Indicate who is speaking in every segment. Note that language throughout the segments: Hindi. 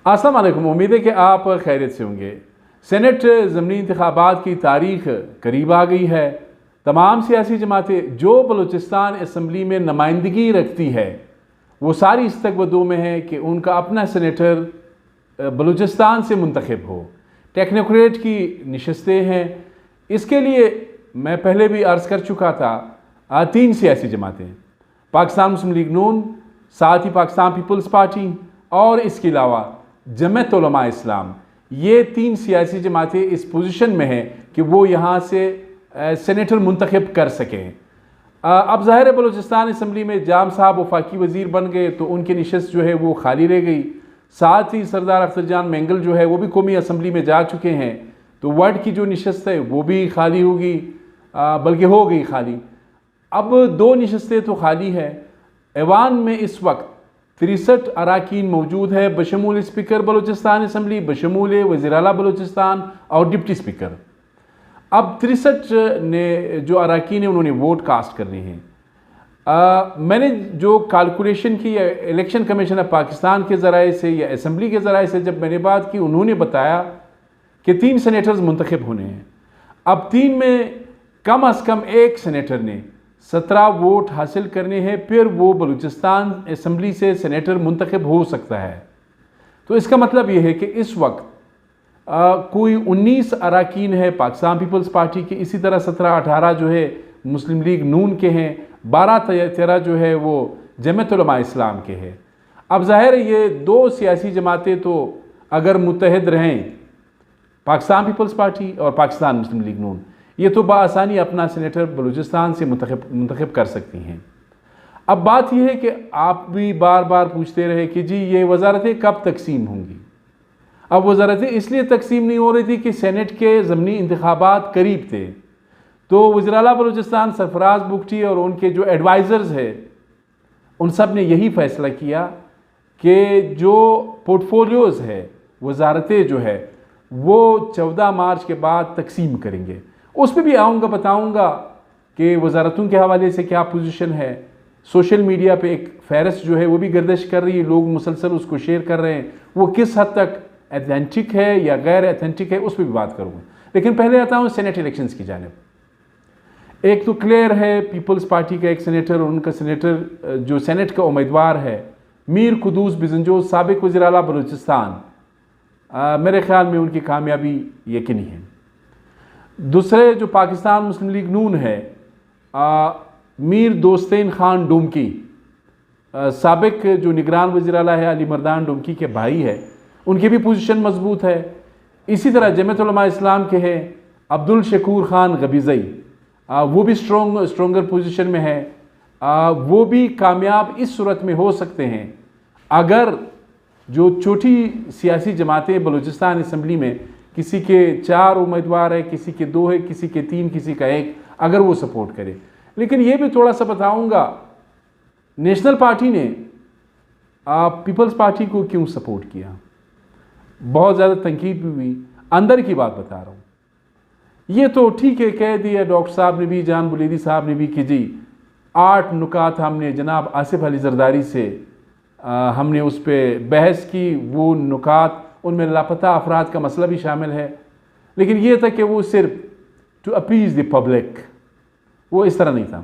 Speaker 1: अस्सलाम वालेकुम। उम्मीद है कि आप खैरियत से होंगे। सेनेट ज़मीनी इंतखाबात की तारीख करीब आ गई है। तमाम सियासी जमातें जो बलूचिस्तान असम्बली में नुमाइंदगी रखती है वो सारी इस तकबदो में है कि उनका अपना सेनेटर बलूचिस्तान से मुंतखब हो। टेक्नोक्रेट की नशस्तें हैं। इसके लिए मैं पहले भी अर्ज़ कर चुका था, 3 सियासी जमातें, पाकिस्तान मुस्लिम लीग नून, साथ ही पाकिस्तान पीपल्स पार्टी और इसके अलावा जमात उलमा इस्लाम, ये 3 सियासी जमातें इस पोजीशन में हैं कि वो यहाँ से सेनेटर मुंतखब कर सकें। अब ज़ाहिर है बलूचिस्तान असम्बली में जाम साहब वफाकी वज़ीर बन गए तो उनकी नशस्त जो है वो खाली रह गई। साथ ही सरदार अख्तर जान मैंगल जो है वो भी कौमी असम्बली में जा चुके हैं, तो वर्ड की जो नशस्त है वो भी खाली होगी, बल्कि हो गई खाली। अब 2 नशस्तें तो खाली है। ऐवान में इस वक्त 63 अरकान मौजूद है, बशमूल स्पीकर बलूचिस्तान असम्बली, बशमूल वज़ीर आला बलूचिस्तान और डिप्टी स्पीकर। अब 63 ने जो अरकान हैं उन्होंने वोट कास्ट करने हैं। मैंने जो कैलकुलेशन की इलेक्शन कमीशन ऑफ पाकिस्तान के ज़राए से या असम्बली के ज़राए से जब मैंने बात की, उन्होंने बताया कि 3 सेनेटर्स मुंतखब होने हैं। अब 3 में कम अज़ कम एक सेनेटर ने 17 वोट हासिल करने हैं, फिर वो बलूचिस्तान असम्बली से सेनेटर मुंतखब हो सकता है। तो इसका मतलब ये है कि इस वक्त कोई 19 अरकान है पाकिस्तान पीपल्स पार्टी के, इसी तरह 17-18 जो है मुस्लिम लीग नून के हैं, 12-13 जो है वो जमात उलमा इस्लाम के हैं। अब ज़ाहिर है ये 2 सियासी जमातें तो अगर मुत्तहद रहें, पाकिस्तान पीपल्स पार्टी और पाकिस्तान मुस्लिम लीग नून, ये तो बआसानी अपना सेनेटर बलूचिस्तान से मुंतखब कर सकती हैं। अब बात यह है कि आप भी बार बार पूछते रहे कि जी ये वजारतें कब तकसीम होंगी। अब वजारतें इसलिए तकसीम नहीं हो रही थी कि सेनेट के ज़मीनी इंतखाबात करीब थे, तो वज़ीर आला बलूचिस्तान सरफराज बुगटी और उनके जो एडवाइज़र्स हैं उन सब ने यही फ़ैसला किया कि जो पोर्टफोलियोज़ है वजारतें जो है वो 14 मार्च के बाद तकसीम करेंगे। उस पर भी आऊँगा, बताऊँगा कि वजारतों के हवाले से क्या पोजीशन है। सोशल मीडिया पे एक फहरिस्त जो है वो भी गर्दिश कर रही है, लोग मुसलसल उसको शेयर कर रहे हैं, वो किस हद तक एथेंटिक है या गैर एथेंटिक है उस पर भी बात करूँगा। लेकिन पहले आता हूँ सेनेट इलेक्शंस की जानिब। एक तो क्लियर है पीपल्स पार्टी का एक सेनेटर और उनका सेनेटर जो सेनेट का उम्मीदवार है मीर कुदूस बिजंजोज, साबिक वज़ीर आला बलूचिस्तान, मेरे ख्याल में उनकी कामयाबी यकीनी है। दूसरे जो पाकिस्तान मुस्लिम लीग नून है, मीर दोस्तैन खान डुमकी, साबिक जो निगरान वज़ीर आला है अली मर्दान डुमकी के भाई है, उनकी भी पोजीशन मजबूत है। इसी तरह जमात उलमा इस्लाम के हैं अब्दुल शकूर खान गबीज़ई, वो भी स्ट्रॉन्गर पोजीशन में है। वो भी कामयाब इस सूरत में हो सकते हैं अगर जो छोटी सियासी जमातें बलूचिस्तान असम्बली में किसी के 4 उम्मीदवार है, किसी के 2 है, किसी के 3, किसी का 1, अगर वो सपोर्ट करे। लेकिन ये भी थोड़ा सा बताऊंगा नेशनल पार्टी ने पीपल्स पार्टी को क्यों सपोर्ट किया। बहुत ज़्यादा तनकीद भी हुई, अंदर की बात बता रहा हूँ। ये तो ठीक है, कह दिया डॉक्टर साहब ने भी, जान बुलेदी साहब ने भी कि जी 8 नुकात हमने जनाब आसिफ अली जरदारी से हमने उस पर बहस की। वो नुकात उनमें लापता अफराद का मसला भी शामिल है, लेकिन ये था कि वो सिर्फ टू अपीज़ द पब्लिक, वो इस तरह नहीं था।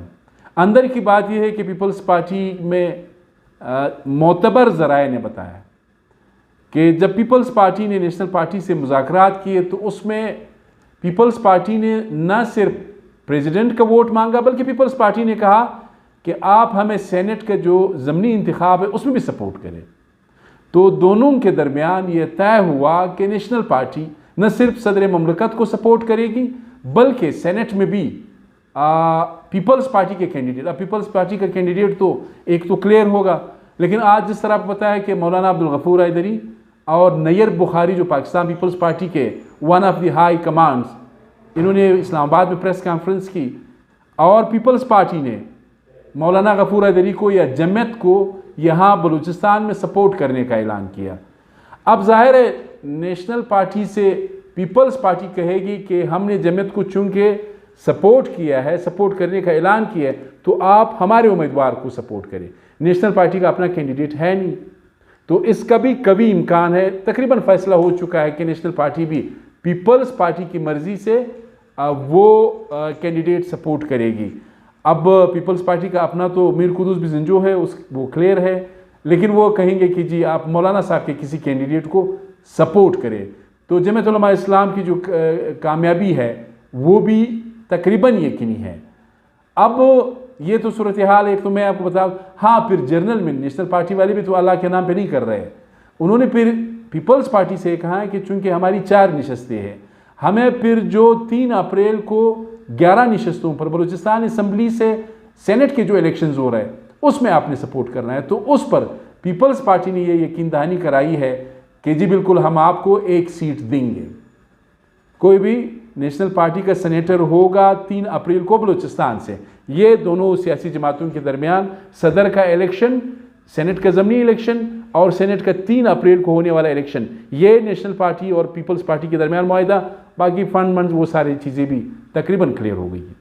Speaker 1: अंदर की बात यह है कि पीपल्स पार्टी में मोतबर ज़राए ने बताया कि जब पीपल्स पार्टी ने नेशनल पार्टी से मुज़ाकरात किए तो उसमें पीपल्स पार्टी ने न सिर्फ प्रेसिडेंट का वोट मांगा, बल्कि पीपल्स पार्टी ने कहा कि आप हमें सेनेट का जो ज़मीनी इंतखाब है उसमें भी सपोर्ट करें। तो दोनों के दरमियान ये तय हुआ कि नेशनल पार्टी न सिर्फ सदर ममलकत को सपोर्ट करेगी बल्कि सेनेट में भी पीपल्स पार्टी के कैंडिडेट। अब पीपल्स पार्टी का कैंडिडेट तो एक तो क्लियर होगा, लेकिन आज जिस तरह आपको पता है कि मौलाना अब्दुल गफूर हैदरी और नैयर बुखारी जो पाकिस्तान पीपल्स पार्टी के one of the high commands, इन्होंने इस्लामाबाद में प्रेस कॉन्फ्रेंस की और पीपल्स पार्टी ने मौलाना गफूर हैदरी को या जमात को यहाँ बलूचिस्तान में सपोर्ट करने का ऐलान किया। अब जाहिर है नेशनल पार्टी से पीपल्स पार्टी कहेगी कि हमने जमात को चूँकि सपोर्ट किया है, सपोर्ट करने का ऐलान किया है, तो आप हमारे उम्मीदवार को सपोर्ट करें। नेशनल पार्टी का अपना कैंडिडेट है नहीं, तो इसका भी कभी इम्कान है। तकरीबन फैसला हो चुका है कि नेशनल पार्टी भी पीपल्स पार्टी की मर्ज़ी से वो कैंडिडेट सपोर्ट करेगी। अब पीपल्स पार्टी का अपना तो मीर कुदूस भी जिंजो है, वो क्लियर है, लेकिन वो कहेंगे कि जी आप मौलाना साहब के किसी कैंडिडेट को सपोर्ट करें। तो जमात उलमा इस्लाम की जो कामयाबी है वो भी तकरीबन यकीनी है। अब ये तो सूरत हाल एक तो मैं आपको बताऊँ। हाँ, फिर जर्नल में नेशनल पार्टी वाले भी तो अल्लाह के नाम पे नहीं कर रहे। उन्होंने फिर पीपल्स पार्टी से कहा है कि चूंकि हमारी 4 नशस्तें हैं, हमें फिर जो 3 अप्रैल को 11 नशस्तों पर बलूचिस्तान असम्बली से सेनेट के जो इलेक्शंस हो रहे हैं उसमें आपने सपोर्ट करना है। तो उस पर पीपल्स पार्टी ने ये यकीन दहानी कराई है कि जी बिल्कुल हम आपको 1 सीट देंगे। कोई भी नेशनल पार्टी का सेनेटर होगा 3 अप्रैल को बलूचिस्तान से। ये दोनों सियासी जमातों के दरमियान सदर का इलेक्शन, सेनेट का ज़मीनी इलेक्शन और सेनेट का 3 अप्रैल को होने वाला इलेक्शन, ये नेशनल पार्टी और पीपल्स पार्टी के दरमियान मुआहिदा। बाकी फंड वो सारी चीज़ें भी तकरीबन क्लियर हो गई हैं।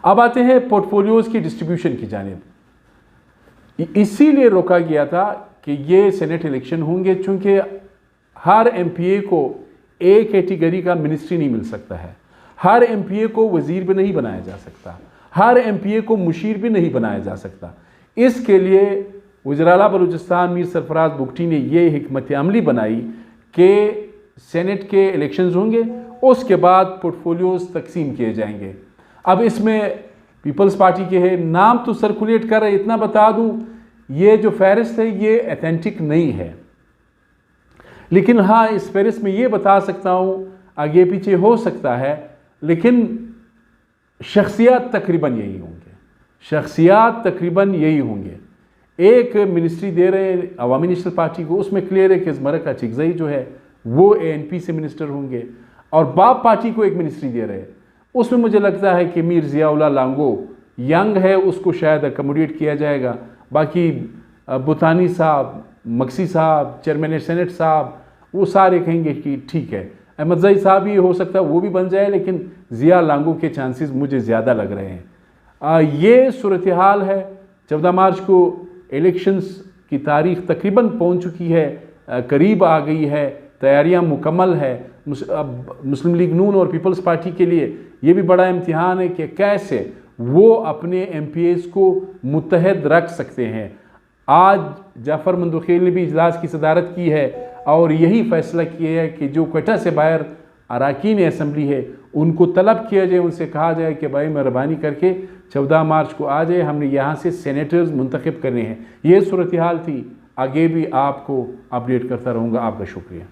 Speaker 1: अब आते हैं पोर्टफोलियोज़ की डिस्ट्रीब्यूशन की जानिब। इसीलिए रोका गया था कि ये सेनेट इलेक्शन होंगे चूँकि हर MPA को एक कैटेगरी का मिनिस्ट्री नहीं मिल सकता है, हर MPA को वज़ीर भी नहीं बनाया जा सकता, हर MPA को मुशीर भी नहीं बनाया जा सकता। इसके लिए वज़ीर-ए-आला बलूचिस्तान मीर सरफराज बुगटी ने ये हिकमत अमली बनाई कि सेनेट के इलेक्शंस होंगे, उसके बाद पोर्टफोलियोज़ तकसीम किए जाएंगे। अब इसमें पीपल्स पार्टी के हैं, नाम तो सर्कुलेट कर रहे। इतना बता दूं, ये जो फहरिस्त है ये अथेंटिक नहीं है, लेकिन हाँ इस फहरिस्त में ये बता सकता हूँ, आगे पीछे हो सकता है, लेकिन शख्सियात तकरीबन यही होंगे, शख्सियात तकरीबन यही होंगे। एक मिनिस्ट्री दे रहे हैं अवामी नेशनल पार्टी को, उसमें क्लियर है कि ज़मरक चिकज़ई जो है वो ANP से मिनिस्टर होंगे, और बाप पार्टी को एक मिनिस्ट्री दे रहे हैं, उसमें मुझे लगता है कि मीर ज़िया-उल-हक लांगो यंग है, उसको शायद अकोमोडेट किया जाएगा। बाकी बुतानी साहब, मक्सी साहब, चेयरमैन सेनेट साहब, वो सारे कहेंगे कि ठीक है। अहमदज़ई साहब भी हो सकता है वो भी बन जाए, लेकिन ज़िया लांगो के चांसेस मुझे ज़्यादा लग रहे हैं। ये सूरत हाल है। 14 मार्च को इलेक्शंस की तारीख तकरीबन पहुंच चुकी है, करीब आ गई है, तैयारियां मुकम्मल है। अब मुस्लिम लीग नून और पीपल्स पार्टी के लिए ये भी बड़ा इम्तिहान है कि कैसे वो अपने MPAs को मुत्तहद रख सकते हैं। आज जाफ़र मंदुखेल ने भी इजलास की सदारत की है और यही फैसला किया है कि जो क्वेटा से बाहर अरकान असम्बली है उनको तलब किया जाए, उनसे कहा जाए कि भाई मेहरबानी करके 14 मार्च को आ जाए, हमने यहाँ से सेनेटर्स मुंतखब करने हैं। ये सूरत हाल थी। आगे भी आपको अपडेट करता रहूँगा। आपका शुक्रिया।